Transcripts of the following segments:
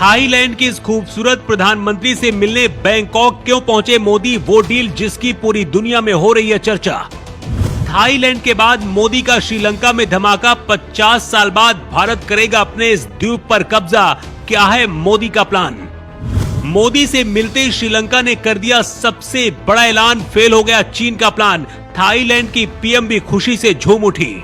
Thailand के इस खूबसूरत प्रधानमंत्री से मिलने बैंकॉक क्यों पहुंचे मोदी, वो डील जिसकी पूरी दुनिया में हो रही है चर्चा। थाईलैंड के बाद मोदी का श्रीलंका में धमाका, 50 साल बाद भारत करेगा अपने इस द्वीप पर कब्जा, क्या है मोदी का प्लान। मोदी से मिलते श्रीलंका ने कर दिया सबसे बड़ा ऐलान, फेल हो गया चीन का प्लान। थाईलैंड की पीएम भी खुशी से झूम उठी।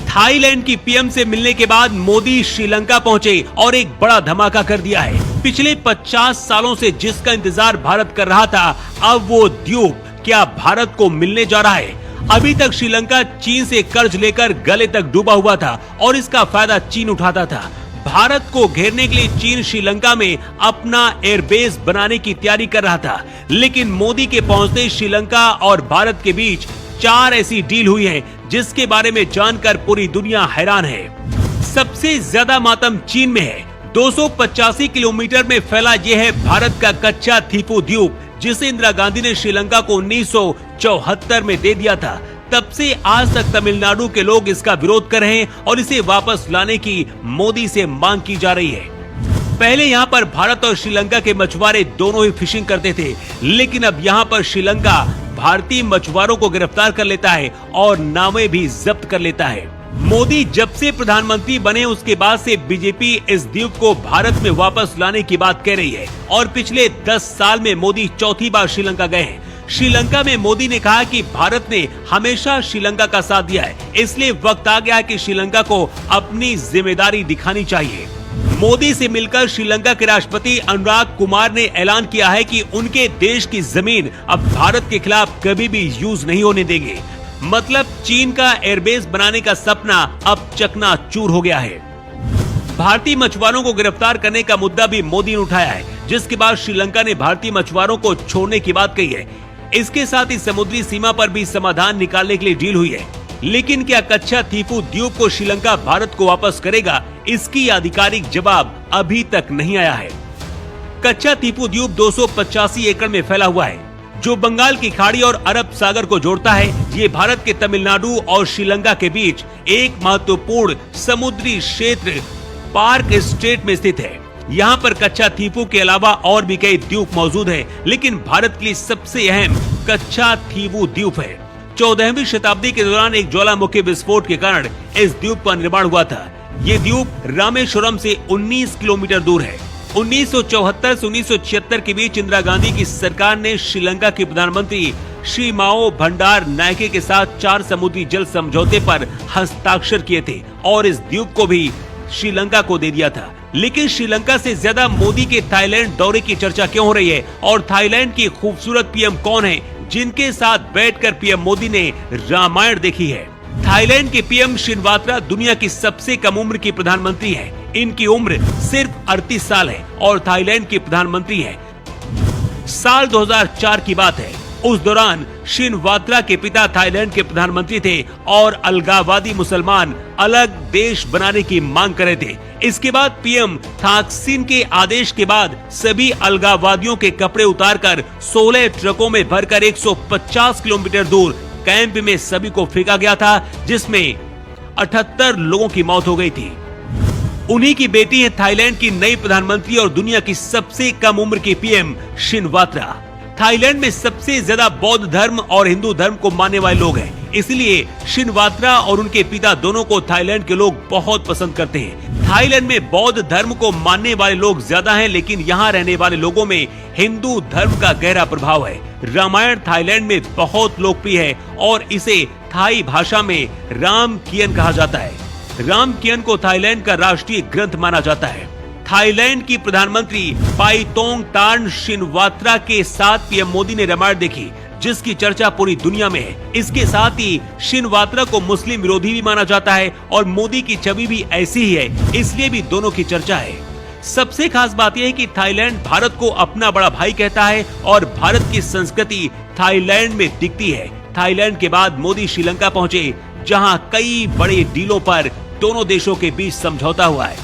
थाईलैंड की पीएम से मिलने के बाद मोदी श्रीलंका पहुंचे और एक बड़ा धमाका कर दिया है। पिछले 50 सालों से जिसका इंतजार भारत कर रहा था, अब वो द्वीप क्या भारत को मिलने जा रहा है। अभी तक श्रीलंका चीन से कर्ज लेकर गले तक डूबा हुआ था और इसका फायदा चीन उठाता था। भारत को घेरने के लिए चीन श्रीलंका में अपना एयरबेस बनाने की तैयारी कर रहा था, लेकिन मोदी के पहुंचते श्रीलंका और भारत के बीच 4 ऐसी डील हुई है जिसके बारे में जानकर पूरी दुनिया हैरान है। सबसे ज्यादा मातम चीन में है। 285 किलोमीटर में फैला यह है भारत का कच्चा थीपू द्वीप, जिसे इंदिरा गांधी ने श्रीलंका को 1974 में दे दिया था। तब से आज तक तमिलनाडु के लोग इसका विरोध कर रहे हैं और इसे वापस लाने की मोदी से मांग की जा रही है। पहले यहाँ पर भारत और श्रीलंका के मछुआरे दोनों ही फिशिंग करते थे, लेकिन अब यहाँ पर श्रीलंका भारतीय मछुआरों को गिरफ्तार कर लेता है और नावें भी जब्त कर लेता है। मोदी जब से प्रधानमंत्री बने उसके बाद से बीजेपी इस द्वीप को भारत में वापस लाने की बात कह रही है और पिछले 10 साल में मोदी चौथी बार श्रीलंका गए हैं। श्रीलंका में मोदी ने कहा कि भारत ने हमेशा श्रीलंका का साथ दिया है, इसलिए वक्त आ गया है कि श्रीलंका को अपनी जिम्मेदारी दिखानी चाहिए। मोदी से मिलकर श्रीलंका के राष्ट्रपति अनुराग कुमार ने ऐलान किया है कि उनके देश की जमीन अब भारत के खिलाफ कभी भी यूज नहीं होने देंगे। मतलब चीन का एयरबेस बनाने का सपना अब चकनाचूर हो गया है। भारतीय मछुआरों को गिरफ्तार करने का मुद्दा भी मोदी ने उठाया है, जिसके बाद श्रीलंका ने भारतीय मछुआरों को छोड़ने की बात कही है। इसके साथ ही समुद्री सीमा पर भी समाधान निकालने के लिए डील हुई है। लेकिन क्या कच्चा थीपू द्वीप को श्रीलंका भारत को वापस करेगा, इसकी आधिकारिक जवाब अभी तक नहीं आया है। कच्चा थीपू द्वीप 285 एकड़ में फैला हुआ है, जो बंगाल की खाड़ी और अरब सागर को जोड़ता है। ये भारत के तमिलनाडु और श्रीलंका के बीच एक महत्वपूर्ण समुद्री क्षेत्र पार्क स्ट्रेट में स्थित है। यहाँ पर कच्चा थीपू के अलावा और भी कई द्वीप मौजूद हैं, लेकिन भारत के लिए सबसे अहम कच्चा थीपू द्वीप है। 14वीं शताब्दी के दौरान एक ज्वालामुखी विस्फोट के कारण इस द्वीप का निर्माण हुआ था। ये द्वीप रामेश्वरम से 19 किलोमीटर दूर है। 1974 से 1976 के बीच इंदिरा गांधी की सरकार ने श्रीलंका के प्रधानमंत्री श्री माओ भंडार नायके के साथ 4 समुद्री जल समझौते पर हस्ताक्षर किए थे और इस द्वीप को भी श्रीलंका को दे दिया था। लेकिन श्रीलंका से ज्यादा मोदी के थाईलैंड दौरे की चर्चा क्यों हो रही है और थाईलैंड की खूबसूरत पीएम कौन है जिनके साथ बैठकर पीएम मोदी ने रामायण देखी है। थाईलैंड के पीएम शिनवात्रा दुनिया की सबसे कम उम्र की प्रधानमंत्री है। इनकी उम्र सिर्फ 38 साल है और थाईलैंड के प्रधानमंत्री है। साल 2004 की बात है। उस दौरान शिनवात्रा के पिता थाईलैंड के प्रधानमंत्री थे और अलगाववादी मुसलमान अलग देश बनाने की मांग कर रहे थे। इसके बाद पीएम थाकसिन के आदेश के बाद सभी अलगाववादियों के कपड़े उतारकर 16 ट्रकों में भरकर 150 किलोमीटर दूर कैंप में सभी को फेंका गया था, जिसमें 78 लोगों की मौत हो गई थी। उन्हीं की बेटी है थाईलैंड की नई प्रधानमंत्री और दुनिया की सबसे कम उम्र की पीएम शिनवात्रा। थाईलैंड में सबसे ज्यादा बौद्ध धर्म और हिंदू धर्म को मानने वाले लोग हैं, इसलिए शिनवात्रा और उनके पिता दोनों को थाईलैंड के लोग बहुत पसंद करते हैं। थाईलैंड में बौद्ध धर्म को मानने वाले लोग ज्यादा हैं, लेकिन यहाँ रहने वाले लोगों में हिंदू धर्म का गहरा प्रभाव है। रामायण थाईलैंड में बहुत लोकप्रिय है और इसे थाई भाषा में रामकियन कहा जाता है। रामकियन को थाईलैंड का राष्ट्रीय ग्रंथ माना जाता है। थाईलैंड की प्रधानमंत्री पाइतोंग तार्न शिनवात्रा के साथ पीएम मोदी ने रामायण देखी, जिसकी चर्चा पूरी दुनिया में है। इसके साथ ही शिनवात्रा को मुस्लिम विरोधी भी माना जाता है और मोदी की छवि भी ऐसी ही है, इसलिए भी दोनों की चर्चा है। सबसे खास बात यह है कि थाईलैंड भारत को अपना बड़ा भाई कहता है और भारत की संस्कृति थाईलैंड में दिखती है। थाईलैंड के बाद मोदी श्रीलंका पहुंचे, जहां कई बड़े डीलों पर दोनों देशों के बीच समझौता हुआ है।